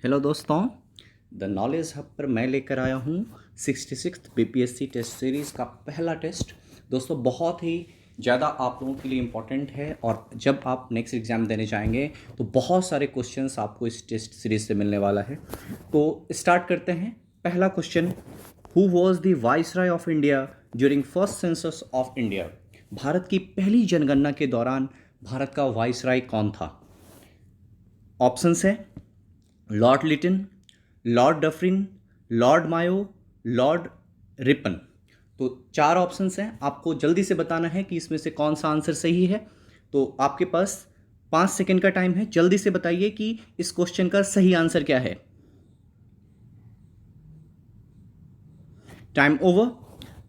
Hello दोस्तों, the knowledge hub पर मैं लेकर आया हूँ 66th बीपीएससी टेस्ट सीरीज़ का पहला टेस्ट। दोस्तों बहुत ही ज़्यादा आप लोगों के लिए इम्पॉर्टेंट है और जब आप नेक्स्ट एग्ज़ाम देने जाएंगे तो बहुत सारे क्वेश्चंस आपको इस टेस्ट सीरीज़ से मिलने वाला है। तो स्टार्ट करते हैं। पहला question, who was the viceroy of India during first census of India? Bharat की पहली जनगणना के दौरान भारत का वाइसराय कौन था? ऑप्शंस है Lord Lytton, Lord Dufferin, Lord Mayo, Lord Ripon. तो चार ऑप्शंस हैं, आपको जल्दी से बताना है कि इसमें से कौन सा आंसर सही है। तो आपके पास 5 सेकेंड का टाइम है, जल्दी से बताइए कि इस क्वेश्चन का सही आंसर क्या है। Time over.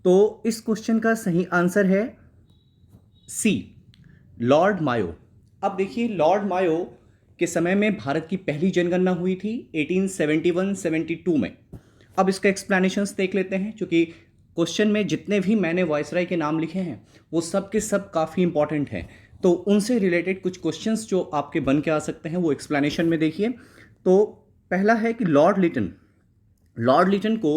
तो इस क्वेश्चन का सही आंसर है सी, लॉर्ड मायो। अब देखिए, लॉर्ड मायो के समय में भारत की पहली जनगणना हुई थी 1871-72 में। अब इसका एक्सप्लेनेशंस देख लेते हैं, क्योंकि क्वेश्चन में जितने भी मैंने वायसराय के नाम लिखे हैं वो सब के सब काफ़ी इंपॉर्टेंट हैं। तो उनसे रिलेटेड कुछ क्वेश्चंस जो आपके बन के आ सकते हैं वो एक्सप्लेनेशन में देखिए। तो पहला है कि लॉर्ड लिटन को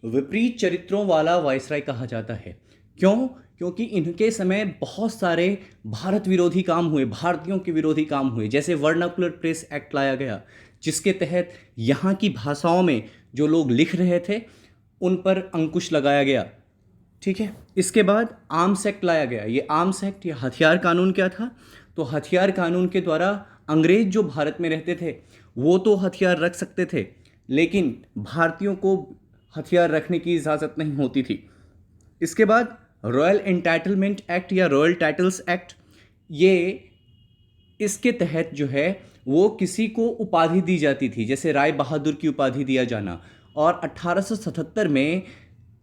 विपरीत चरित्रों वाला वायसराय कहा जाता है। क्यों? क्योंकि इनके समय बहुत सारे भारत विरोधी काम हुए, भारतीयों के विरोधी काम हुए। जैसे वर्नाकुलर प्रेस एक्ट लाया गया, जिसके तहत यहाँ की भाषाओं में जो लोग लिख रहे थे उन पर अंकुश लगाया गया। ठीक है। इसके बाद आर्म्स एक्ट लाया गया। ये आर्म्स एक्ट या हथियार कानून क्या था? तो हथियार कानून के द्वारा अंग्रेज जो भारत में रहते थे वो तो हथियार रख सकते थे, लेकिन भारतीयों को हथियार रखने की इजाज़त नहीं होती थी। इसके बाद रॉयल एंटाइटलमेंट एक्ट या रॉयल टाइटल्स एक्ट, ये इसके तहत जो है वो किसी को उपाधि दी जाती थी, जैसे राय बहादुर की उपाधि दिया जाना। और 1877 में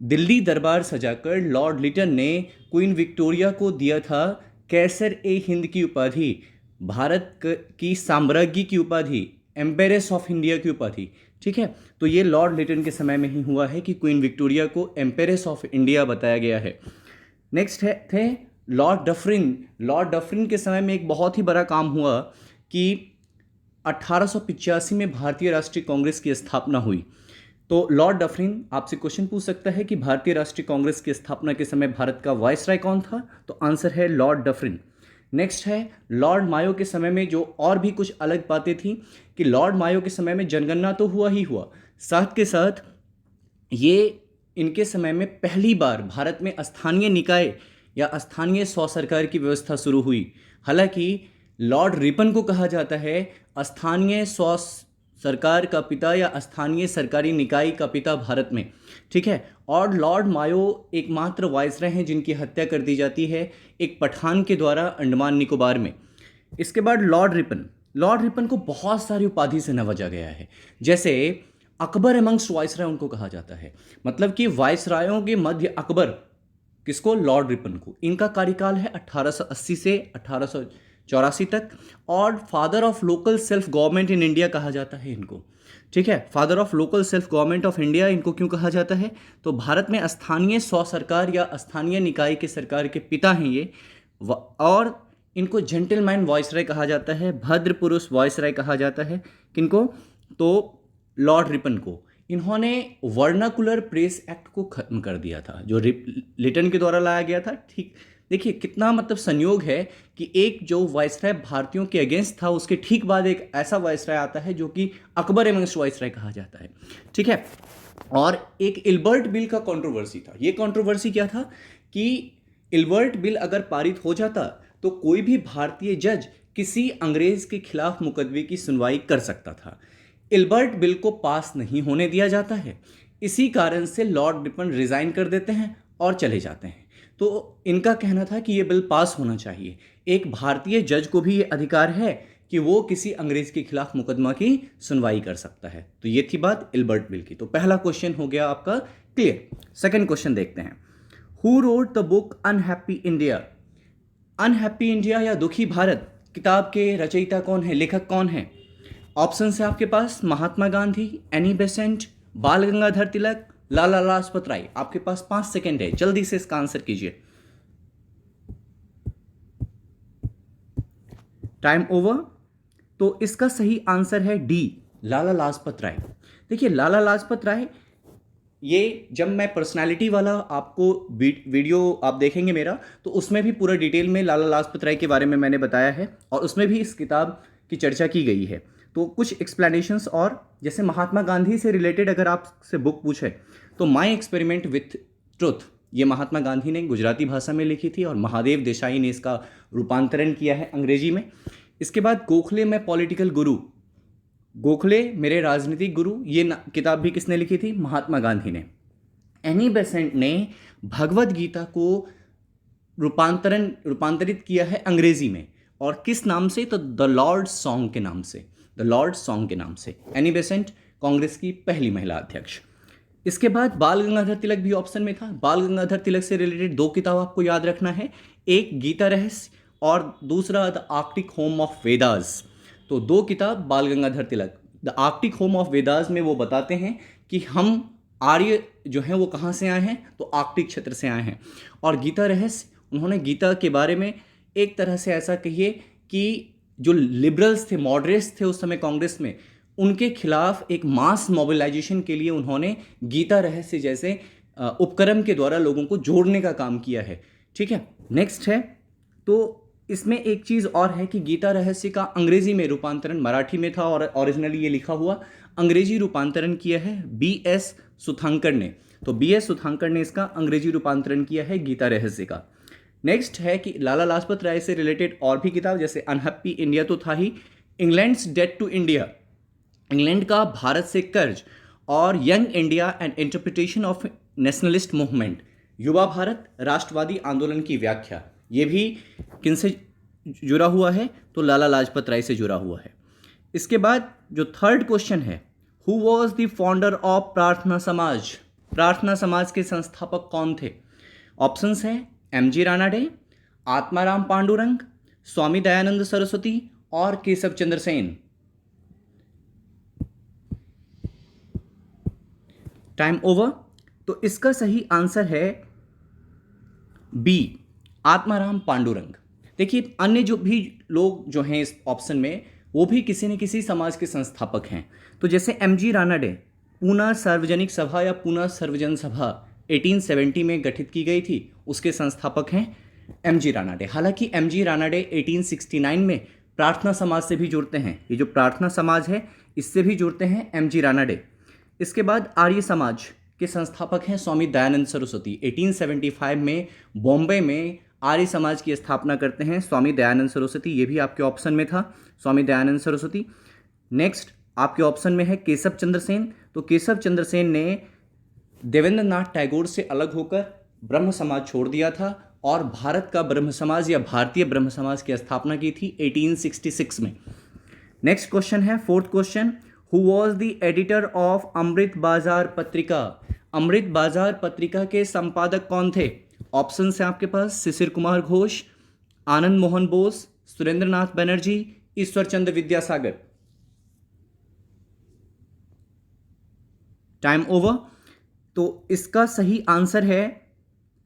दिल्ली दरबार सजाकर लॉर्ड लिटन ने क्वीन विक्टोरिया को दिया था कैसर ए हिंद की उपाधि, भारत की साम्राज्ञी की उपाधि, एम्पेरेस ऑफ इंडिया की उपाधि। ठीक है। तो ये लॉर्ड लिटन के समय में ही हुआ है कि क्वीन विक्टोरिया को एम्पेरेस ऑफ इंडिया बताया गया है। नेक्स्ट है थे लॉर्ड डफरिन। लॉर्ड डफरिन के समय में एक बहुत ही बड़ा काम हुआ कि 1885 में भारतीय राष्ट्रीय कांग्रेस की स्थापना हुई। तो लॉर्ड डफरिन आपसे क्वेश्चन पूछ सकता है कि भारतीय राष्ट्रीय कांग्रेस की स्थापना के समय भारत का वायसराय कौन था? तो आंसर है लॉर्ड डफरिन। नेक्स्ट है लॉर्ड मायो के समय में जो और भी कुछ अलग बातें थी कि लॉर्ड मायो के समय में जनगणना तो हुआ ही हुआ, साथ के साथ ये इनके समय में पहली बार भारत में स्थानीय निकाय या स्थानीय स्व सरकार की व्यवस्था शुरू हुई। हालांकि लॉर्ड रिपन को कहा जाता है स्थानीय स्व सरकार का पिता या स्थानीय सरकारी निकाय का पिता भारत में। ठीक है। और लॉर्ड मायो एकमात्र वायसराय हैं जिनकी हत्या कर दी जाती है एक पठान के द्वारा अंडमान निकोबार में। इसके बाद लॉर्ड रिपन को बहुत सारी उपाधि से नवाजा गया है। जैसे अकबर एमंग्स वायसराय उनको कहा जाता है, मतलब कि वायसरायों के मध्य अकबर, किसको? लॉर्ड रिपन को। इनका कार्यकाल है 1880 से 1884 तक। और father of local self government in India कहा जाता है इनको। ठीक है। Father of local self government of India इनको क्यों कहा जाता है? तो भारत में स्थानीय स्व सरकार या स्थानीय निकाय के सरकार के पिता हैं ये। और इनको जेंटलमैन वॉइसराय कहा जाता है, भद्र पुरुष वॉइसराय कहा जाता है। किनको? तो लॉर्ड रिपन को। इन्होंने वर्नाकुलर प्रेस एक्ट को खत्म कर दिया था जो लिटन के द्वारा लाया गया था। ठीक, देखिए कितना मतलब संयोग है कि एक जो वायसराय भारतीयों के अगेंस्ट था उसके ठीक बाद एक ऐसा वायसराय आता है जो कि अकबर एमंग्स वायसराय कहा जाता है। ठीक है। और एक इल्बर्ट बिल का कंट्रोवर्सी था। ये कंट्रोवर्सी क्या था कि इल्बर्ट बिल अगर पारित हो जाता तो कोई भी भारतीय जज किसी अंग्रेज के खिलाफ मुकदमे की सुनवाई कर सकता था। इल्बर्ट बिल को पास नहीं होने दिया जाता है। इसी कारण से लॉर्ड रिपन रिजाइन कर देते हैं और चले जाते हैं। तो इनका कहना था कि यह बिल पास होना चाहिए। एक भारतीय जज को भी ये अधिकार है कि वो किसी अंग्रेज के खिलाफ मुकदमा की सुनवाई कर सकता है। तो ये थी बात इल्बर्ट बिल की। तो पहला क्वेश्चन हो गया आपका क्लियर। सेकंड क्वेश्चन देखते हैं। Who wrote the book unhappy India? Unhappy India या दुखी भारत किताब के रचयिता कौन है, लेखक कौन है? ऑप्शन है आपके पास महात्मा गांधी, एनी बेसेंट, बाल गंगाधर तिलक, लाला लाजपत राय। आपके पास 5 सेकेंड है, जल्दी से इसका आंसर कीजिए। Time over. तो इसका सही आंसर है डी, लाला लाजपत राय। देखिए लाला लाजपत राय, ये जब मैं पर्सनालिटी वाला आपको वीडियो आप देखेंगे मेरा, तो उसमें भी पूरा डिटेल में लाला लाजपत राय के बारे में मैंने बताया है और उसमें भी इस किताब की चर्चा की गई है। तो कुछ एक्सप्लेनेशंस, और जैसे महात्मा गांधी से रिलेटेड अगर आपसे बुक पूछे तो माय एक्सपेरिमेंट विथ ट्रुथ, ये महात्मा गांधी ने गुजराती भाषा में लिखी थी और महादेव देसाई ने इसका रूपांतरण किया है अंग्रेजी में। इसके बाद गोखले में पॉलिटिकल गुरु, गोखले मेरे राजनीतिक गुरु, ये किताब भी किसने लिखी थी? महात्मा गांधी ने। एनी बेसेंट ने भगवद गीता को रूपांतरित किया है अंग्रेजी में, और किस नाम से? तो द लॉर्ड सॉन्ग के नाम से, द लॉर्ड सॉन्ग के नाम से। एनी बेसेंट कांग्रेस की पहली महिला अध्यक्ष। इसके बाद बाल गंगाधर तिलक भी ऑप्शन में था। बाल गंगाधर तिलक से रिलेटेड दो किताब आपको याद रखना है, एक गीता रहस्य और दूसरा the Arctic home of Vedas. तो दो किताब Bal Gangadhar Tilak, the Arctic home of Vedas में वो बताते हैं कि हम आर्य जो हैं वो कहाँ से आए हैं, तो आर्कटिक क्षेत्र से आए हैं। और गीता रहस्य, उन्होंने गीता के बारे में एक तरह से ऐसा कहिए कि जो लिबरल्स थे, मॉडरेट्स थे उस समय कांग्रेस में, उनके खिलाफ एक मास मोबिलाइजेशन के लिए उन्होंने गीता रहस्य जैसे उपक्रम के द्वारा लोगों को जोड़ने का काम किया है। ठीक है, नेक्स्ट है, तो इसमें एक चीज़ और है कि गीता रहस्य का अंग्रेजी में रूपांतरण मराठी में था और ओरिजिनली ये लिखा हुआ, अंग्रेजी रूपांतरण किया है B.S. सुथांकर ने। तो B.S. सुथांकर ने इसका अंग्रेजी रूपांतरण किया है गीता रहस्य का। नेक्स्ट है कि लाला लाजपत राय से रिलेटेड और भी किताब, जैसे अनहैप्पी इंडिया तो था ही, England's debt to India, England का भारत से कर्ज, और young India and interpretation of nationalist movement, युवा भारत राष्ट्रवादी आंदोलन की व्याख्या, ये भी किनसे जुड़ा हुआ है? तो लाला लाजपत राय से जुड़ा हुआ है। इसके बाद जो थर्ड क्वेश्चन है, who was the founder of प्रार्थना समाज, प्रार्थना समाज के संस्थापक कौन थे? ऑप्शंस हैं M.G. रानाडे, आत्माराम पांडुरंग, स्वामी दयानंद सरस्वती और केशव चंद्र सेन। Time over. तो इसका सही आंसर है बी, आत्माराम पांडुरंग। देखिए अन्य जो भी लोग जो हैं इस ऑप्शन में, वो भी किसी न किसी समाज के संस्थापक हैं। तो जैसे M.G. रानाडे, पूना सार्वजनिक सभा या पूना सर्वजन सभा 1870 में गठित की गई थी, उसके संस्थापक हैं M.G. रानाडे। हालांकि M.G. रानाडे 1869 में प्रार्थना समाज से भी जुड़ते हैं, ये जो प्रार्थना समाज है इससे भी जुड़ते हैं M.G. रानाडे। इसके बाद आर्य समाज के संस्थापक हैं स्वामी दयानंद सरस्वती। 1875 में बॉम्बे में आर्य समाज की स्थापना करते हैं स्वामी दयानंद सरस्वती, ये भी आपके ऑप्शन में था, स्वामी दयानंद सरस्वती। नेक्स्ट आपके ऑप्शन में है केशव चंद्र सेन। तो केशव चंद्र सेन ने देवेंद्र नाथ टैगोर से अलग होकर ब्रह्म समाज छोड़ दिया था और भारत का ब्रह्म समाज या भारतीय ब्रह्म समाज की स्थापना की थी 1866 में। नेक्स्ट क्वेश्चन है, fourth question, who was the editor of Amrit Bazar Patrika, अमृत बाजार पत्रिका के संपादक कौन थे? ऑप्शन है आपके पास, शिशिर कुमार घोष, आनंद मोहन बोस, सुरेंद्रनाथ बनर्जी, ईश्वर चंद्र विद्यासागर। Time over. तो इसका सही आंसर है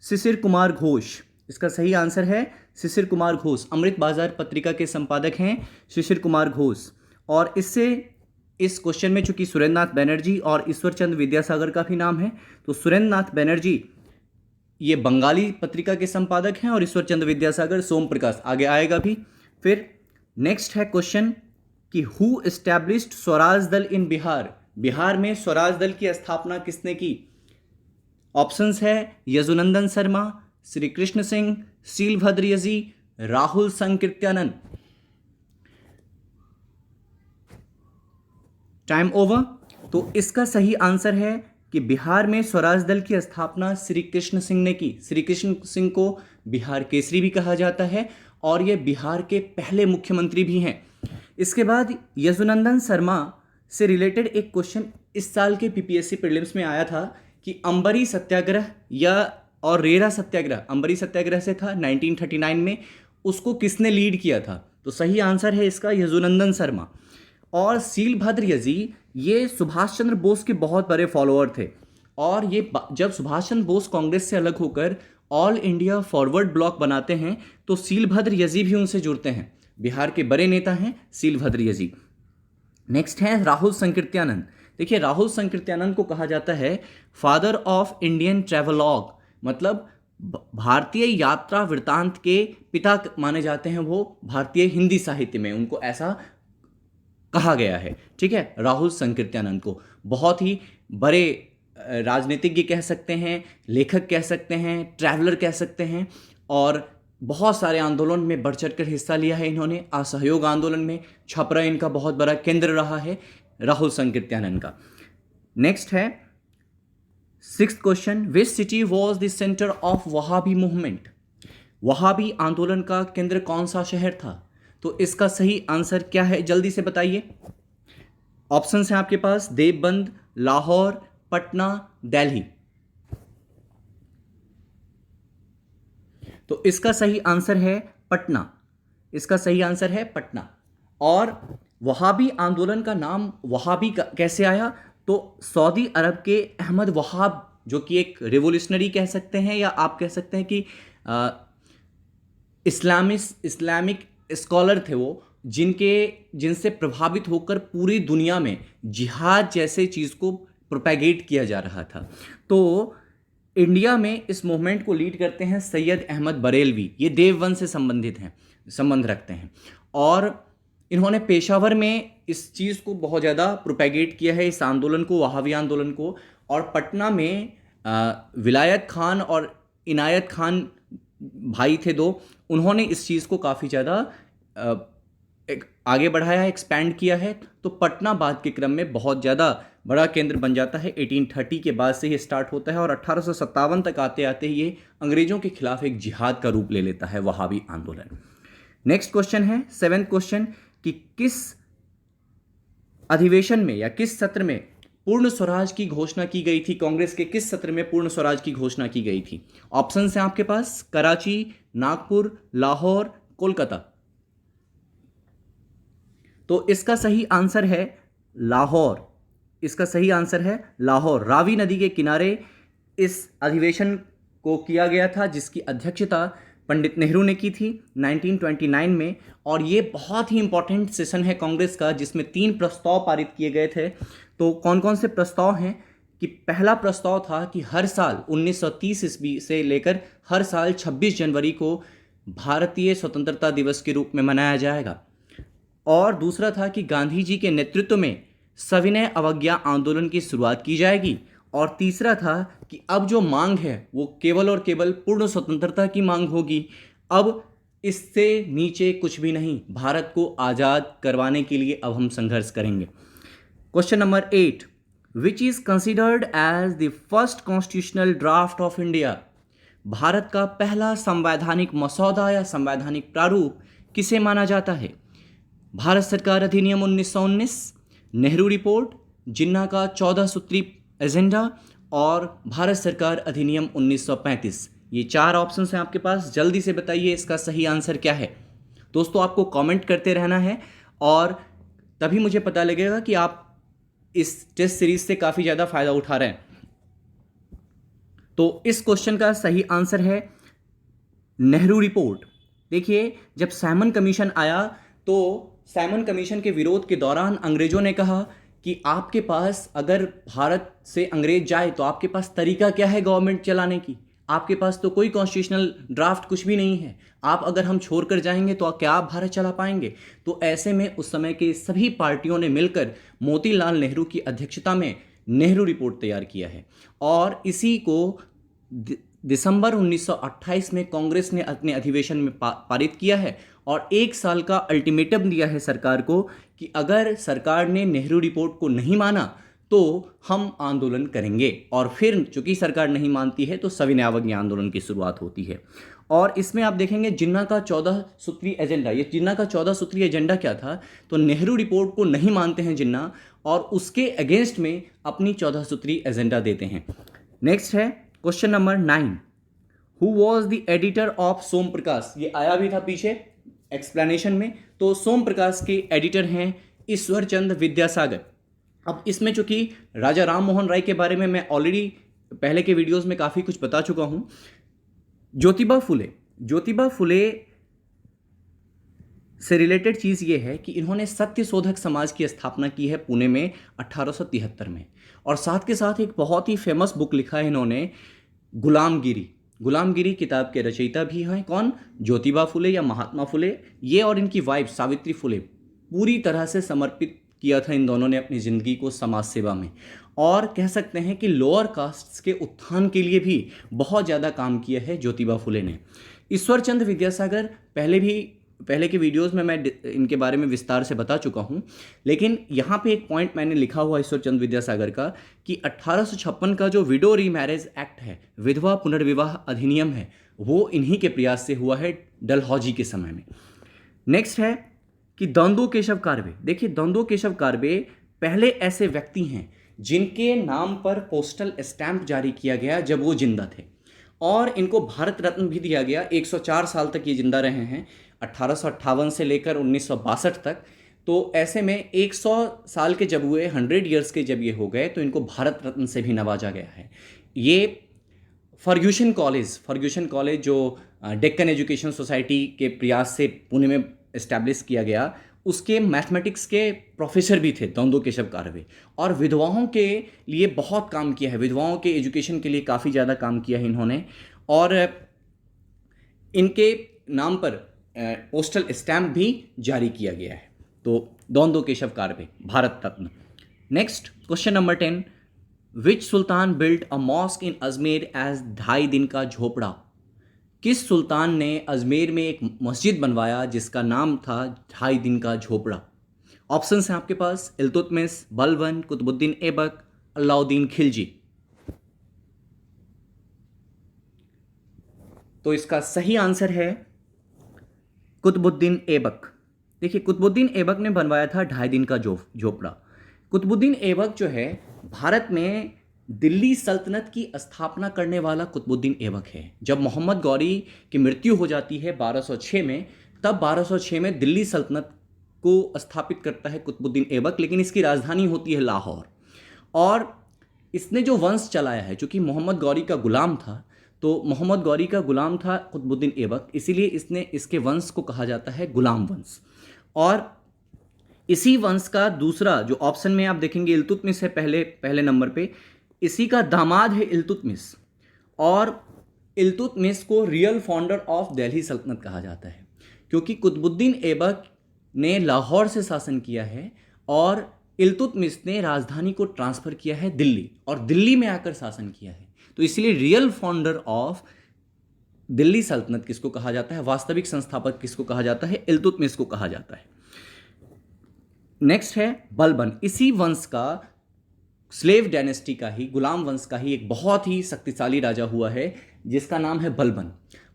शिशिर कुमार घोष, इसका सही आंसर है शिशिर कुमार घोष। अमृत बाजार पत्रिका के संपादक हैं शिशिर कुमार घोष। और इससे इस क्वेश्चन में चूंकि सुरेंद्रनाथ बनर्जी और ईश्वर चंद्र विद्यासागर का भी नाम है, तो सुरेंद्रनाथ बनर्जी ये बंगाली पत्रिका के संपादक हैं और ईश्वर चंद्र विद्यासागर सोम प्रकाश, आगे आएगा भी। फिर नेक्स्ट है क्वेश्चन कि हु एस्टैब्लिश्ड स्वराज दल इन बिहार, बिहार में स्वराज दल की स्थापना किसने की? ऑप्शंस है यजुनंदन शर्मा, श्री कृष्ण सिंह, शीलभद्र यजी, राहुल संकीर्त्यानंद। Time over. तो इसका सही आंसर है कि बिहार में स्वराज दल की स्थापना श्री कृष्ण सिंह ने की। श्री कृष्ण सिंह को बिहार केसरी भी कहा जाता है और ये बिहार के पहले मुख्यमंत्री भी हैं। इसके बाद यजुनंदन शर्मा से रिलेटेड एक क्वेश्चन इस साल के पीपीएससी प्रीलिम्स में आया था कि अंबरी सत्याग्रह या और रेरा सत्याग्रह, अंबरी सत्याग्रह से था 1939 में, उसको किसने लीड किया था? तो सही आंसर है इसका यजुनंदन शर्मा। और शीलभद्र यजी ये सुभाष चंद्र बोस के बहुत बड़े फॉलोअर थे और ये जब सुभाष चंद्र बोस कांग्रेस से अलग होकर ऑल इंडिया फॉरवर्ड ब्लॉक बनाते हैं तो शीलभद्र यजी भी उनसे जुड़ते हैं। बिहार के बड़े नेता हैं शीलभद्र यजी। नेक्स्ट है राहुल संकीर्त्यानंद। देखिए, राहुल संकीर्त्यानंद को कहा जाता है फादर ऑफ इंडियन ट्रेवलॉग, मतलब भारतीय यात्रा वृतांत के पिता माने जाते हैं वो भारतीय हिंदी साहित्य में, उनको ऐसा कहा गया है। ठीक है, राहुल संकीर्त्यानंद को बहुत ही बड़े राजनीतिज्ञ कह सकते हैं, लेखक कह सकते हैं, ट्रैवलर कह सकते हैं, और बहुत सारे आंदोलन में बढ़ चढ़ कर हिस्सा लिया है इन्होंने। असहयोग आंदोलन में छपरा इनका बहुत बड़ा केंद्र रहा है राहुल संकीर्त्यानंद का। नेक्स्ट है 6th question, which city was the centre of Wahhabi movement? Wahhabi आंदोलन का केंद्र कौन सा शहर था? तो इसका सही आंसर क्या है, जल्दी से बताइए। ऑप्शन है आपके पास देवबंद, लाहौर, पटना, दिल्ली। तो इसका सही आंसर है पटना। इसका सही आंसर है पटना। और वहाबी आंदोलन का नाम वहाबी कैसे आया? तो सऊदी अरब के अहमद वहाब, जो कि एक रिवोल्यूशनरी कह सकते हैं, या आप कह सकते हैं कि इस्लामिक स्कॉलर थे वो, जिनसे प्रभावित होकर पूरी दुनिया में जिहाद जैसे चीज़ को प्रोपेगेट किया जा रहा था। तो इंडिया में इस मूवमेंट को लीड करते हैं सैयद अहमद बरेलवी। ये देवबंद से संबंध रखते हैं, और इन्होंने पेशावर में इस चीज़ को बहुत ज़्यादा प्रोपेगेट किया है, इस आंदोलन को, वहाबी आंदोलन को। और पटना में विलायत खान और इनायत खान भाई थे दो, उन्होंने इस चीज़ को काफ़ी ज़्यादा आगे बढ़ाया है, एक्सपैंड किया है। तो पटना बाद के क्रम में बहुत ज़्यादा बड़ा केंद्र बन जाता है। 1830 के बाद से ये स्टार्ट होता है, और 1857 तक आते आते ये अंग्रेज़ों के खिलाफ एक जिहाद का रूप ले लेता है वहाबी आंदोलन। नेक्स्ट क्वेश्चन है 7th क्वेश्चन, कि किस अधिवेशन में या किस सत्र में पूर्ण स्वराज की घोषणा की गई थी? कांग्रेस के किस सत्र में पूर्ण स्वराज की घोषणा की गई थी? ऑप्शन हैं आपके पास कराची, नागपुर, लाहौर, कोलकाता। तो इसका सही आंसर है लाहौर। इसका सही आंसर है लाहौर। रावी नदी के किनारे इस अधिवेशन को किया गया था, जिसकी अध्यक्षता पंडित नेहरू ने की थी 1929 में। और ये बहुत ही इंपॉर्टेंट सेशन है कांग्रेस का, जिसमें 3 प्रस्ताव पारित किए गए थे। तो कौन कौन से प्रस्ताव हैं? कि पहला प्रस्ताव था कि हर साल 1930 ईस्वी से लेकर हर साल 26 जनवरी को भारतीय स्वतंत्रता दिवस के रूप में मनाया जाएगा। और दूसरा था कि गांधी जी के नेतृत्व में सविनय अवज्ञा आंदोलन की शुरुआत की जाएगी। और तीसरा था कि अब जो मांग है वो केवल और केवल पूर्ण स्वतंत्रता की मांग होगी। अब इससे नीचे कुछ भी नहीं, भारत को आज़ाद करवाने के लिए अब हम संघर्ष करेंगे। Question number 8, which is considered as the first constitutional draft of India? Bharat का पहला संवैधानिक मसौदा या संवैधानिक प्रारूप किसे माना जाता है? भारत सरकार अधिनियम 1919, नेहरू रिपोर्ट, जिन्ना का 14 सूत्री एजेंडा, और भारत सरकार अधिनियम 1935। ये 4 ऑप्शन हैं आपके पास। जल्दी से बताइए इसका सही आंसर क्या है। दोस्तों, आपको कमेंट करते रहना है, और तभी मुझे पता लगेगा कि आप इस टेस्ट सीरीज से काफ़ी ज़्यादा फ़ायदा उठा रहे हैं। तो इस क्वेश्चन का सही आंसर है नेहरू रिपोर्ट। देखिए, जब सैमन कमीशन आया तो सैमन कमीशन के विरोध के दौरान अंग्रेजों ने कहा कि आपके पास, अगर भारत से अंग्रेज जाए तो आपके पास तरीका क्या है गवर्नमेंट चलाने की? आपके पास तो कोई कॉन्स्टिट्यूशनल ड्राफ्ट कुछ भी नहीं है। आप अगर हम छोड़ कर जाएंगे तो क्या आप भारत चला पाएंगे? तो ऐसे में उस समय के सभी पार्टियों ने मिलकर मोतीलाल नेहरू की अध्यक्षता में नेहरू रिपोर्ट तैयार किया है। और इसी को दिसंबर 1928 में कांग्रेस ने अपने अधिवेशन में पारित किया है, और 1 साल का अल्टीमेटम दिया है सरकार को कि अगर सरकार ने नेहरू रिपोर्ट को नहीं माना तो हम आंदोलन करेंगे। और फिर चूंकि सरकार नहीं मानती है तो सविनय अवज्ञा आंदोलन की शुरुआत होती है। और इसमें आप देखेंगे जिन्ना का 14 सूत्री एजेंडा। ये जिन्ना का 14 सूत्री एजेंडा क्या था? तो नेहरू रिपोर्ट को नहीं मानते हैं जिन्ना, और उसके अगेंस्ट में अपनी 14 सूत्री एजेंडा देते हैं। नेक्स्ट है question number 9, who was the editor of Som Prakash? ये आया भी था पीछे एक्सप्लेनेशन में। तो सोम प्रकाश के एडिटर हैं ईश्वर चंद्र विद्यासागर। अब इसमें चूंकि राजा राम मोहन राय के बारे में मैं ऑलरेडी पहले के वीडियोस में काफ़ी कुछ बता चुका हूँ। ज्योतिबा फुले से रिलेटेड चीज़ ये है कि इन्होंने सत्य शोधक समाज की स्थापना की है पुणे में 1873 में। और साथ के साथ एक बहुत ही फेमस बुक लिखा है इन्होंने, गुलामगिरी। गुलामगिरी किताब के रचयिता भी हैं कौन? ज्योतिबा फुले या महात्मा फुले। ये और इनकी वाइफ सावित्री फुले पूरी तरह से समर्पित किया था इन दोनों ने अपनी ज़िंदगी को समाज सेवा में। और कह सकते हैं कि लोअर कास्ट्स के उत्थान के लिए भी बहुत ज़्यादा काम किया है ज्योतिबा फुले ने। ईश्वर चंद्र विद्यासागर पहले के वीडियोस में मैं इनके बारे में विस्तार से बता चुका हूँ, लेकिन यहाँ पे एक पॉइंट मैंने लिखा हुआ ईश्वर चंद्र विद्यासागर का कि 1856 का जो विडो रीमैरेज एक्ट है, विधवा पुनर्विवाह अधिनियम है, वो इन्हीं के प्रयास से हुआ है डलहौजी के समय में। नेक्स्ट है कि दंदो केशव कार्बे। देखिए, दंदो केशव कार्बे पहले ऐसे व्यक्ति हैं जिनके नाम पर पोस्टल स्टैंप जारी किया गया जब वो जिंदा थे, और इनको भारत रत्न भी दिया गया। 104 साल तक ये जिंदा रहे हैं, 1858 से लेकर 1962 तक। तो ऐसे में 100 साल के जब हुए, 100 ईयर्स के जब ये हो गए, तो इनको भारत रत्न से भी नवाजा गया है। ये फर्ग्यूसन कॉलेज जो डेक्कन एजुकेशन सोसाइटी के प्रयास से पुणे में इस्टेब्लिश किया गया, उसके मैथमेटिक्स के प्रोफेसर भी थे दंदो केशव कार्बे। और विधवाओं के लिए बहुत काम किया है, विधवाओं के एजुकेशन के लिए काफ़ी ज़्यादा काम किया है इन्होंने। और इनके नाम पर पोस्टल स्टैंप भी जारी किया गया है। तो Dhondo Keshav Karve, Bharat Ratna. Next question number 10, which sultan built a mosque in Ajmer as Dhai Din का झोपड़ा? किस सुल्तान ने अजमेर में एक मस्जिद बनवाया जिसका नाम था ढाई दिन का झोपड़ा? ऑप्शंस हैं आपके पास, इल्तुतमिश, बलबन, कुतुबुद्दीन ऐबक, अलाउद्दीन खिलजी। तो इसका सही आंसर है कुतुबुद्दीन ऐबक। देखिए, कुतुबुद्दीन ऐबक ने बनवाया था ढाई दिन का झोपड़ा। कुतुबुद्दीन ऐबक जो है, भारत में दिल्ली सल्तनत की स्थापना करने वाला कुतुबुद्दीन ऐबक है। जब मोहम्मद गौरी की मृत्यु हो जाती है 1206 में, तब 1206 में दिल्ली सल्तनत को स्थापित करता है कुतुबुद्दीन ऐबक, लेकिन इसकी राजधानी होती है लाहौर। और इसने जो वंश चलाया है, चूँकि मोहम्मद गौरी का गुलाम था, तो मोहम्मद गौरी का गुलाम था कुतुबुद्दीन ऐबक, इसीलिए इसके वंश को कहा जाता है गुलाम वंश। और इसी वंश का दूसरा जो ऑप्शन में आप देखेंगे, इल्तुतमिश है पहले नंबर पे, इसी का दामाद है इल्तुतमिश। और इल्तुतमिश को रियल फाउंडर ऑफ दिल्ली सल्तनत कहा जाता है, क्योंकि कुतुबुद्दीन ऐबक ने लाहौर से शासन किया है और इल्तुतमिश ने राजधानी को ट्रांसफ़र किया है दिल्ली, और दिल्ली में आकर शासन किया है। तो इसलिए रियल फाउंडर ऑफ दिल्ली सल्तनत किसको कहा जाता है, वास्तविक संस्थापक किसको कहा जाता है? इल्तुतमिश को कहा जाता है। नेक्स्ट है बलबन। इसी वंश का, स्लेव डायनेस्टी का ही, गुलाम वंश का ही एक बहुत ही शक्तिशाली राजा हुआ है जिसका नाम है बलबन।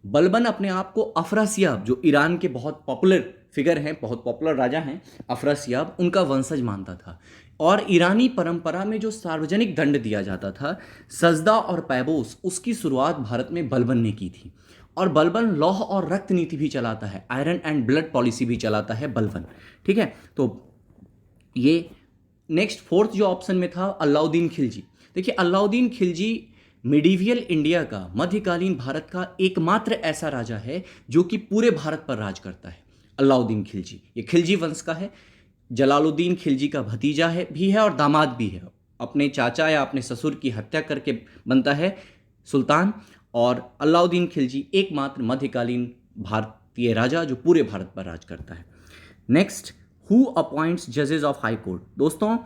बलबन अपने आप को अफरासियाब, जो ईरान के बहुत पॉपुलर फिगर हैं, बहुत पॉपुलर राजा हैं अफरासियाब, उनका वंशज मानता था। और ईरानी परंपरा में जो सार्वजनिक दंड दिया जाता था, सजदा और पैबोस, उसकी शुरुआत भारत में बलबन ने की थी। और बलबन लौह और रक्त नीति भी चलाता है, आयरन एंड ब्लड पॉलिसी भी चलाता है बलबन। ठीक है, तो ये नेक्स्ट फोर्थ जो ऑप्शन में था, अलाउद्दीन खिलजी। देखिए, अलाउद्दीन खिलजी मिडीवियल इंडिया का, मध्यकालीन भारत का एकमात्र ऐसा राजा है जो कि पूरे भारत पर राज करता है। अलाउद्दीन खिलजी, ये खिलजी वंश का है। जलालुद्दीन खिलजी का भतीजा भी है और दामाद भी है। अपने चाचा या अपने ससुर की हत्या करके बनता है सुल्तान। और अलाउद्दीन खिलजी एकमात्र मध्यकालीन भारतीय राजा जो पूरे भारत पर राज करता है। नेक्स्ट, हु अपॉइंट्स जजेस ऑफ हाई कोर्ट? दोस्तों,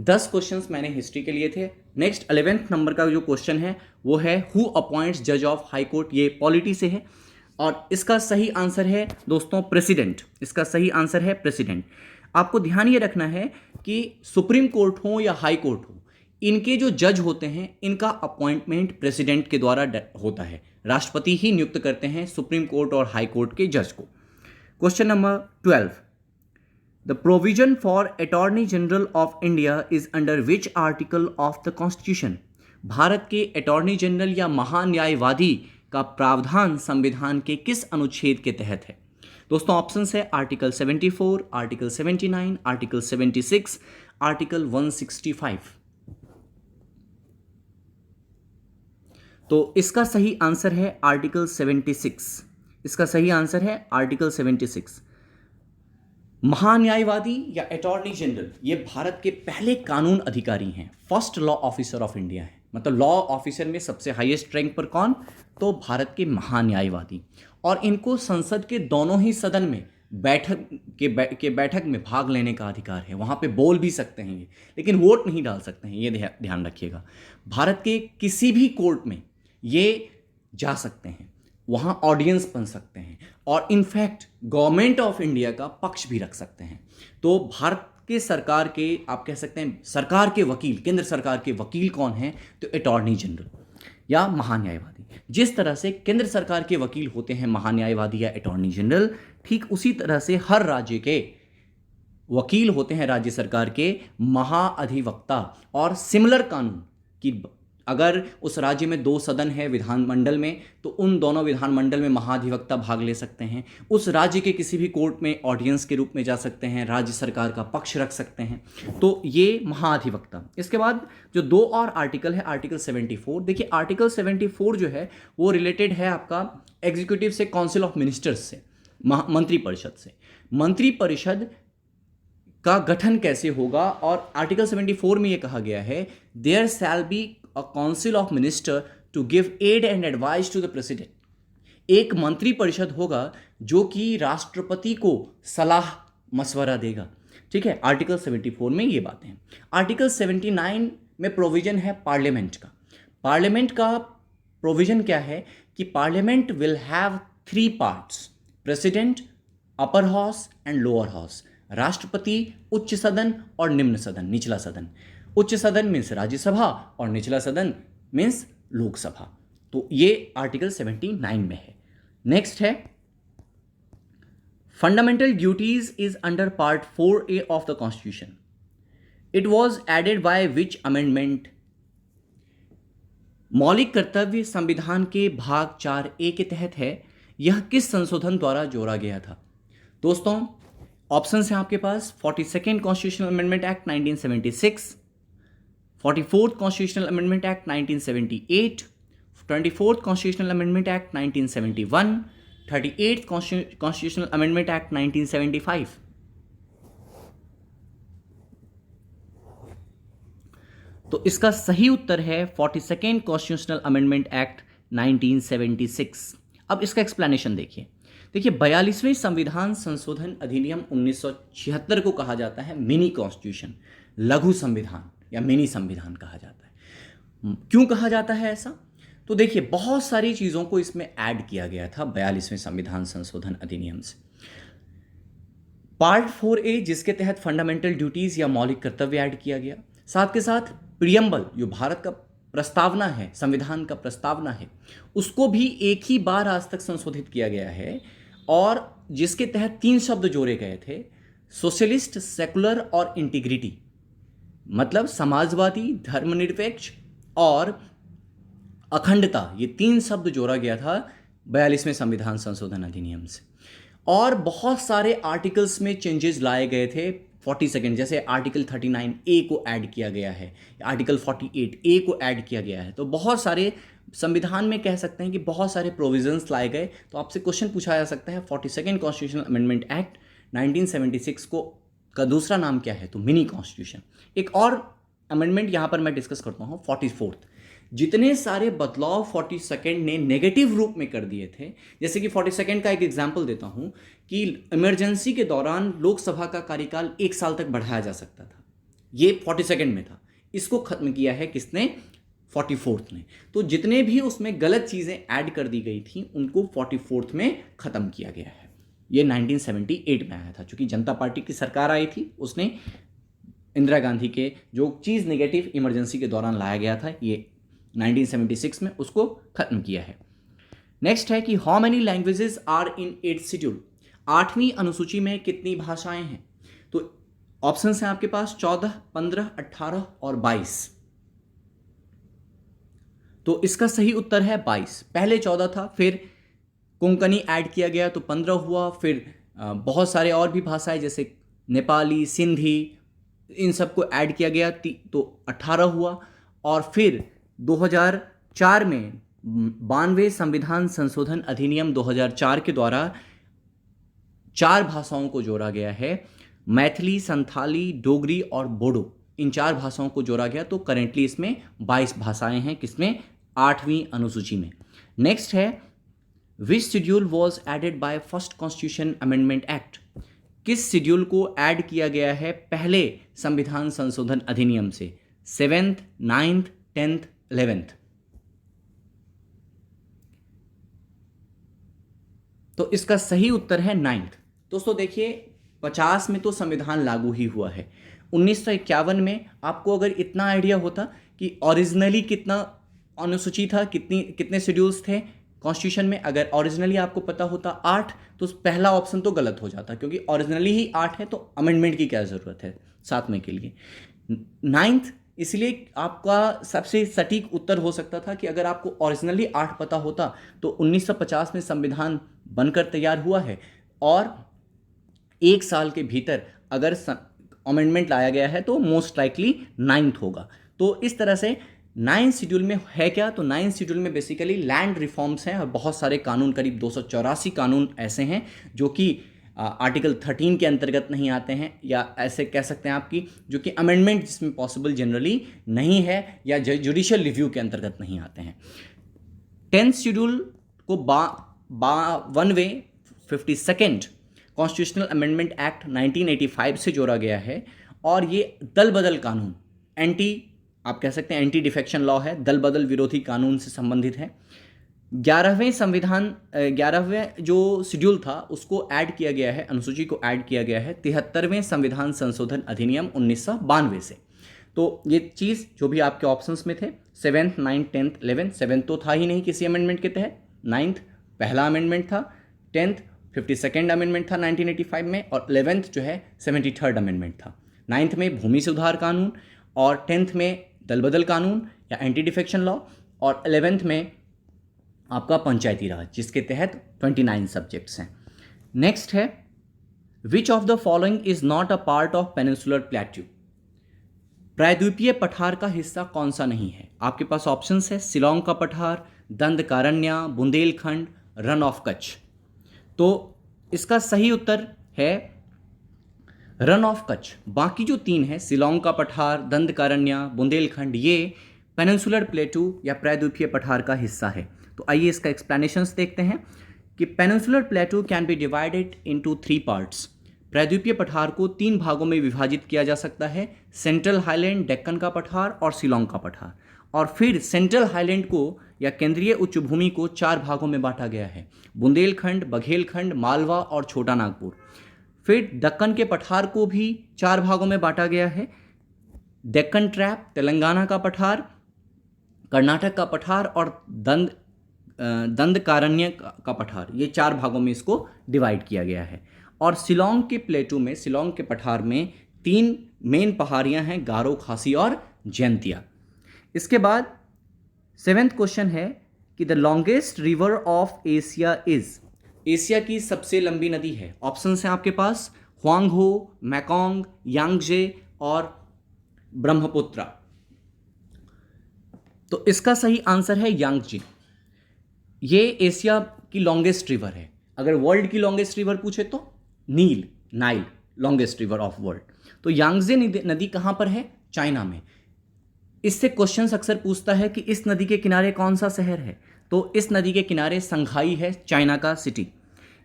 10 क्वेश्चंस मैंने हिस्ट्री के लिए थे। नेक्स्ट 11th नंबर का जो क्वेश्चन है वो है हु अपॉइंट्स जज ऑफ हाई कोर्ट? ये पॉलिटी से है और इसका सही आंसर है दोस्तों प्रेसिडेंट। इसका सही आंसर है प्रेसिडेंट। आपको ध्यान ये रखना है कि सुप्रीम कोर्ट हो या हाई कोर्ट हो, इनके जो जज होते हैं इनका अपॉइंटमेंट प्रेसिडेंट के द्वारा होता है। राष्ट्रपति ही नियुक्त करते हैं सुप्रीम कोर्ट और हाई कोर्ट के जज को। Question number 12, the provision for attorney general of India is under which article of the constitution? Bharat के अटॉर्नी जनरल या महान्यायवादी का प्रावधान संविधान के किस अनुच्छेद के तहत है? दोस्तों, ऑप्शंस है आर्टिकल 74, आर्टिकल 79, आर्टिकल 76, आर्टिकल 165। तो इसका सही आंसर है आर्टिकल 76। इसका सही आंसर है आर्टिकल 76। महान्यायवादी या अटॉर्नी जनरल ये भारत के पहले कानून अधिकारी हैं, first law officer of India है। मतलब लॉ ऑफिसर में सबसे हाईएस्ट रैंक पर कौन? तो भारत के महान्यायवादी। और इनको संसद के दोनों ही सदन में बैठक में भाग लेने का अधिकार है। वहाँ पे बोल भी सकते हैं ये, लेकिन वोट नहीं डाल सकते हैं, ये ध्यान रखिएगा। भारत के किसी भी कोर्ट में ये जा सकते हैं, वहाँ ऑडियंस बन सकते हैं और इनफैक्ट गवर्नमेंट ऑफ इंडिया का पक्ष भी रख सकते हैं। तो भारत के सरकार के, आप कह सकते हैं सरकार के वकील, केंद्र सरकार के वकील कौन हैं? तो अटॉर्नी जनरल या महान्यायवादी। जिस तरह से केंद्र सरकार के वकील होते हैं महान्यायवादी या अटॉर्नी जनरल, ठीक उसी तरह से हर राज्य के वकील होते हैं राज्य सरकार के महाअधिवक्ता। और सिमिलर कानून की, अगर उस राज्य में 2 सदन है विधानमंडल में, तो उन दोनों विधानमंडल में महाधिवक्ता भाग ले सकते हैं। उस राज्य के किसी भी कोर्ट में ऑडियंस के रूप में जा सकते हैं, राज्य सरकार का पक्ष रख सकते हैं। तो ये महाधिवक्ता। इसके बाद जो 2 और आर्टिकल है, आर्टिकल 74। देखिए आर्टिकल 74 जो है वो रिलेटेड है आपका एग्जीक्यूटिव से, काउंसिल ऑफ मिनिस्टर्स से, मंत्रिपरिषद से। मंत्रिपरिषद का गठन कैसे होगा? और आर्टिकल 74 में ये कहा गया है, there shall be a council of minister to give aid and advice to the president. एक मंत्री परिषद होगा जो कि राष्ट्रपति को सलाह मशवरा देगा। ठीक है, आर्टिकल 74 में ये बातें हैं। आर्टिकल 79 में प्रोविजन है पार्लियामेंट का। पार्लियामेंट का प्रोविजन क्या है कि parliament will have 3 parts, president, upper house and lower house. राष्ट्रपति, उच्च सदन और निम्न सदन, निचला सदन। उच्च सदन मीन्स राज्यसभा और निचला सदन मीन्स लोकसभा। तो ये आर्टिकल 79 में है। नेक्स्ट है fundamental duties is under part 4A of the constitution. It was added by which amendment? मौलिक कर्तव्य संविधान के भाग 4A के तहत है। यह किस संशोधन द्वारा जोड़ा गया था? दोस्तों ऑप्शंस हैं आपके पास, 42nd constitutional amendment act 1976, 44th constitutional amendment act 1978, 24th constitutional amendment act 1971, 38th constitutional amendment act 1975। तो इसका सही उत्तर है 42nd कॉन्स्टिट्यूशनल अमेंडमेंट एक्ट 1976। अब इसका एक्सप्लेनेशन देखिए। 42वें संविधान संशोधन अधिनियम 1976 को कहा जाता है मिनी कॉन्स्टिट्यूशन, लघु संविधान या मिनी संविधान कहा जाता है। क्यों कहा जाता है ऐसा? तो देखिए बहुत सारी चीज़ों को इसमें ऐड किया गया था 42वें संविधान संशोधन अधिनियम से। पार्ट 4A जिसके तहत फंडामेंटल ड्यूटीज या मौलिक कर्तव्य ऐड किया गया, साथ के साथ प्रियम्बल जो भारत का प्रस्तावना है, संविधान का प्रस्तावना है, उसको भी एक ही बार आज तक संशोधित किया गया है और जिसके तहत 3 शब्द जोड़े गए थे, सोशलिस्ट, सेकुलर और इंटीग्रिटी। मतलब समाजवादी, धर्मनिरपेक्ष और अखंडता, ये 3 शब्द जोड़ा गया था 42वें संविधान संशोधन अधिनियम से। और बहुत सारे आर्टिकल्स में चेंजेस लाए गए थे 42nd, जैसे आर्टिकल 39A को ऐड किया गया है, आर्टिकल 48A को ऐड किया गया है। तो बहुत सारे संविधान में कह सकते हैं कि बहुत सारे प्रोविजंस लाए गए। तो आपसे क्वेश्चन पूछा जा सकता है 42nd कॉन्स्टिट्यूशनल अमेंडमेंट एक्ट 1976 को का दूसरा नाम क्या है? तो मिनी कॉन्स्टिट्यूशन। एक और अमेंडमेंट यहाँ पर मैं डिस्कस करता हूँ 44th। जितने सारे बदलाव 42nd ने नेगेटिव रूप में कर दिए थे, जैसे कि 42nd का एक एग्जाम्पल देता हूँ कि इमरजेंसी के दौरान लोकसभा का कार्यकाल 1 साल तक बढ़ाया जा सकता था, ये 42nd में था। इसको खत्म किया है किसने? 44th ने। तो जितने भी उसमें गलत चीज़ें ऐड कर दी गई थी उनको 44th में ख़त्म किया गया है। ये 1978 में आया था, चूँकि जनता पार्टी की सरकार आई थी, उसने इंदिरा गांधी के जो चीज़ नेगेटिव इमरजेंसी के दौरान लाया गया था ये 1976 में, उसको खत्म किया है। नेक्स्ट है कि how many languages are in 8th schedule? 8वीं अनुसूची में कितनी भाषाएं हैं? तो ऑप्शंस हैं आपके पास 14, 15, 18 और 22। तो इसका सही उत्तर है 22। पहले 14 था, फिर कोंकणी ऐड किया गया तो 15 हुआ, फिर बहुत सारे और भी भाषाएं जैसे नेपाली, सिंधी, इन सबको ऐड किया गया तो 18 हुआ। और फिर 2004 में 92वें संविधान संशोधन अधिनियम 2004 के द्वारा 4 भाषाओं को जोड़ा गया है, मैथिली, संथाली, डोगरी और बोडो, इन 4 भाषाओं को जोड़ा गया। तो करेंटली इसमें 22 भाषाएं हैं, किसमें, 8वीं अनुसूची में। नेक्स्ट है which schedule was added by first constitution amendment act, किस शेड्यूल को ऐड किया गया है पहले संविधान संशोधन अधिनियम से, 7th, 9th, 10th, 11th। तो इसका सही उत्तर है 9th। दोस्तों देखिए 50 में तो संविधान लागू ही हुआ है, 1951 में आपको अगर इतना आइडिया होता कि ओरिजिनली कितना अनुसूची था, कितने शेड्यूल्स थे कॉन्स्टिट्यूशन में, अगर ओरिजिनली आपको पता होता 8, तो पहला ऑप्शन तो गलत हो जाता, क्योंकि ओरिजिनली ही 8 है, तो अमेंडमेंट की क्या ज़रूरत है 7वें के लिए। 9th इसलिए आपका सबसे सटीक उत्तर हो सकता था कि अगर आपको ओरिजिनली 8 पता होता तो 1950 में संविधान बनकर तैयार हुआ है और 1 साल के भीतर अगर अमेंडमेंट लाया गया है तो मोस्ट लाइकली 9th होगा। तो इस तरह से 9th शेड्यूल में है क्या, तो 9th शेड्यूल में बेसिकली लैंड रिफॉर्म्स हैं और बहुत सारे कानून, करीब 284 कानून ऐसे हैं जो कि आर्टिकल 13 के अंतर्गत नहीं आते हैं, या ऐसे कह सकते हैं आपकी जो कि अमेंडमेंट जिसमें पॉसिबल जनरली नहीं है या जुडिशियल रिव्यू के अंतर्गत नहीं आते हैं। 10th शेड्यूल को 52nd कॉन्स्टिट्यूशनल अमेंडमेंट एक्ट 1985 से जोड़ा गया है और ये दल बदल कानून, आप कह सकते हैं एंटी डिफेक्शन लॉ है, दल बदल विरोधी कानून से संबंधित है। 11वें जो शेड्यूल था उसको ऐड किया गया है, अनुसूची को ऐड किया गया है 73वें संविधान संशोधन अधिनियम 1992 से। तो ये चीज़ जो भी आपके ऑप्शंस में थे 7th, 9th, 10th, 11th, 7th तो था ही नहीं किसी अमेंडमेंट के तहत, 9th पहला अमेंडमेंट था, 10th 52nd अमेंडमेंट था 1985 में, और 11th जो है 73rd अमेंडमेंट था। 9th में भूमि सुधार कानून, और 10th में दल बदल कानून या एंटी डिफेक्शन लॉ, और 11th में आपका पंचायती राज, जिसके तहत 29 सब्जेक्ट्स हैं। नेक्स्ट है which of the following is not a part of peninsular plateau, प्रायद्वीपीय पठार का हिस्सा कौन सा नहीं है। आपके पास ऑप्शंस है शिलोंग का पठार, दंडकारण्य, बुंदेलखंड, रन ऑफ कच्छ। तो इसका सही उत्तर है रन ऑफ कच्छ। बाकी जो 3 है शिलोंग का पठार, दंडकारण्य, बुंदेलखंड, ये पेनिनसुलर प्लेटू या प्रायद्वीपीय पठार का हिस्सा है। तो आइए इसका एक्सप्लेनेशंस देखते हैं कि peninsular प्लेटू can be divided into 3 parts. प्रायद्वीपीय पठार को 3 भागों में विभाजित किया जा सकता है, सेंट्रल हाईलैंड, डेक्कन का पठार और शिलोंग का पठार। और फिर सेंट्रल हाईलैंड को या केंद्रीय उच्च भूमि को 4 भागों में बांटा गया है, बुंदेलखंड, बघेलखंड, मालवा और छोटा नागपुर। फिर दक्कन के पठार को भी 4 भागों में बांटा गया है, डेक्कन ट्रैप, तेलंगाना का पठार, कर्नाटक का पठार और दंडकारण्य का पठार, ये 4 भागों में इसको डिवाइड किया गया है। और शिलोंग के प्लेटू में, शिलोंग के पठार में 3 मेन पहाड़ियाँ हैं, गारो, खासी और जयंतिया। इसके बाद 7th क्वेश्चन है कि the longest river of Asia is, Asia की सबसे लंबी नदी है। ऑप्शंस हैं आपके पास हुआंगहो, मैकोंग, यांगजे और ब्रह्मपुत्रा। तो इसका सही आंसर है यांगजे। ये एशिया की लॉन्गेस्ट रिवर है। अगर वर्ल्ड की लॉन्गेस्ट रिवर पूछे तो Nile longest river of world. तो यांगजे नदी कहाँ पर है, चाइना में। इससे क्वेश्चंस अक्सर पूछता है कि इस नदी के किनारे कौन सा शहर है, तो इस नदी के किनारे संघाई है, चाइना का सिटी।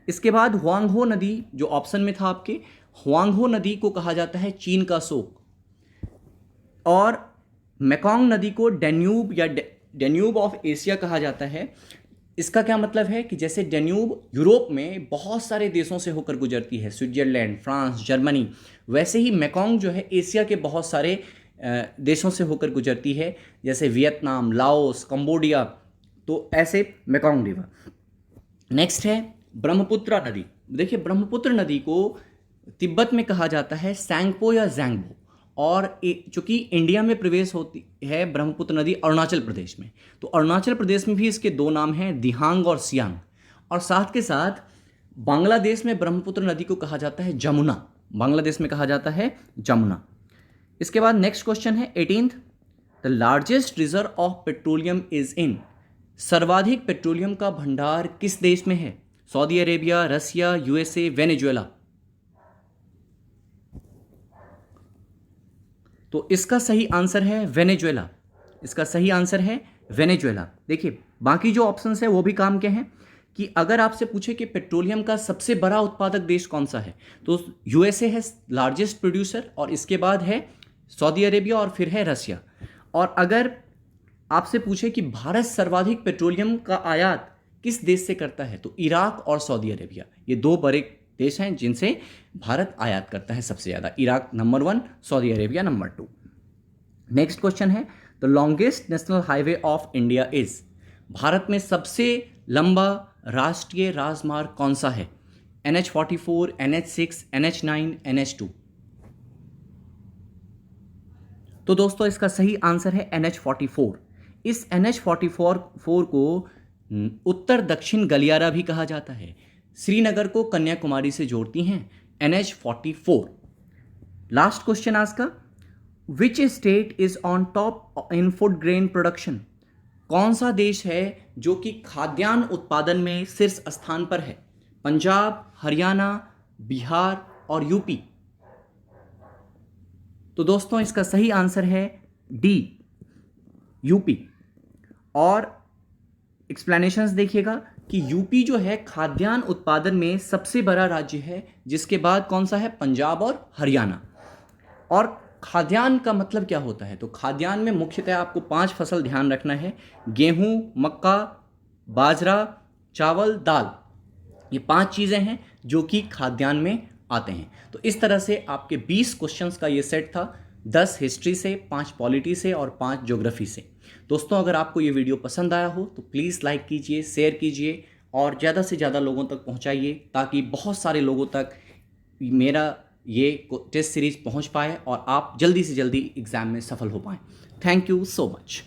इसके बाद हुआंगहो नदी जो ऑप्शन में था आपके, हुआंगहो नदी को कहा जाता है चीन का शोक, और मेकोंग नदी को डेन्यूब या डेन्यूब ऑफ एशिया कहा जाता है। इसका क्या मतलब है कि जैसे डेन्यूब यूरोप में बहुत सारे देशों से होकर गुजरती है, स्विट्जरलैंड, फ्रांस, जर्मनी, वैसे ही मेकोंग जो है एशिया के बहुत सारे देशों से होकर गुजरती है, जैसे वियतनाम, लाओस, कंबोडिया, तो ऐसे मेकोंग रिवर। नेक्स्ट है ब्रह्मपुत्र नदी। देखिए ब्रह्मपुत्र नदी को तिब्बत में कहा जाता है सैंगपो या जैंगबो, और चूंकि इंडिया में प्रवेश होती है ब्रह्मपुत्र नदी अरुणाचल प्रदेश में, तो अरुणाचल प्रदेश में भी इसके 2 नाम हैं, दिहांग और सियांग। और साथ के साथ बांग्लादेश में ब्रह्मपुत्र नदी को कहा जाता है जमुना, बांग्लादेश में कहा जाता है जमुना। इसके बाद नेक्स्ट क्वेश्चन है 18th, the largest reserve of petroleum is in, सर्वाधिक पेट्रोलियम का भंडार किस देश में है। सऊदी अरेबिया, रसिया, यूएसए, वेनेजुएला। तो इसका सही आंसर है वेनेजुएला। इसका सही आंसर है वेनेजुएला। देखिए बाकी जो ऑप्शंस है वो भी काम के हैं कि अगर आपसे पूछे कि पेट्रोलियम का सबसे बड़ा उत्पादक देश कौन सा है, तो यूएसए है लार्जेस्ट प्रोड्यूसर, और इसके बाद है सऊदी अरेबिया, और फिर है रसिया। और अगर आपसे पूछे कि भारत सर्वाधिक पेट्रोलियम का आयात किस देश से करता है, तो इराक और सऊदी अरेबिया, ये दो बड़े देश हैं जिनसे भारत आयात करता है सबसे ज़्यादा। Iraq number 1, Saudi Arabia number 2। Next question है the longest national highway of India is. Bharat में सबसे लंबा राष्ट्रीय राजमार्ग कौन सा है? NH44, NH6, NH9, NH2। तो दोस्तों इसका सही आंसर है NH44। इस NH44 को उत्तर दक्षिण गलियारा भी कहा जाता है। श्रीनगर को कन्याकुमारी से जोड़ती हैं NH44। लास्ट क्वेश्चन आज का, which state is on top in food grain production. कौन सा देश है जो कि खाद्यान्न उत्पादन में शीर्ष स्थान पर है? पंजाब, हरियाणा, बिहार और यूपी। तो दोस्तों इसका सही आंसर है डी, यूपी। और एक्सप्लेनेशंस देखिएगा कि यूपी जो है खाद्यान्न उत्पादन में सबसे बड़ा राज्य है, जिसके बाद कौन सा है? पंजाब और हरियाणा। और खाद्यान्न का मतलब क्या होता है? तो खाद्यान्न में मुख्यतः आपको 5 फसल ध्यान रखना है। गेहूं, मक्का, बाजरा, चावल, दाल, ये 5 चीज़ें हैं जो कि खाद्यान्न में आते हैं। तो इस तरह से आपके 20 क्वेश्चंस का ये सेट था, 10 हिस्ट्री से, 5 पॉलिटी से और 5 ज्योग्राफी से। दोस्तों अगर आपको ये वीडियो पसंद आया हो तो प्लीज़ लाइक कीजिए, शेयर कीजिए और ज़्यादा से ज़्यादा लोगों तक पहुँचाइए, ताकि बहुत सारे लोगों तक मेरा ये टेस्ट सीरीज पहुंच पाए और आप जल्दी से जल्दी एग्ज़ाम में सफल हो पाएँ। Thank you so much.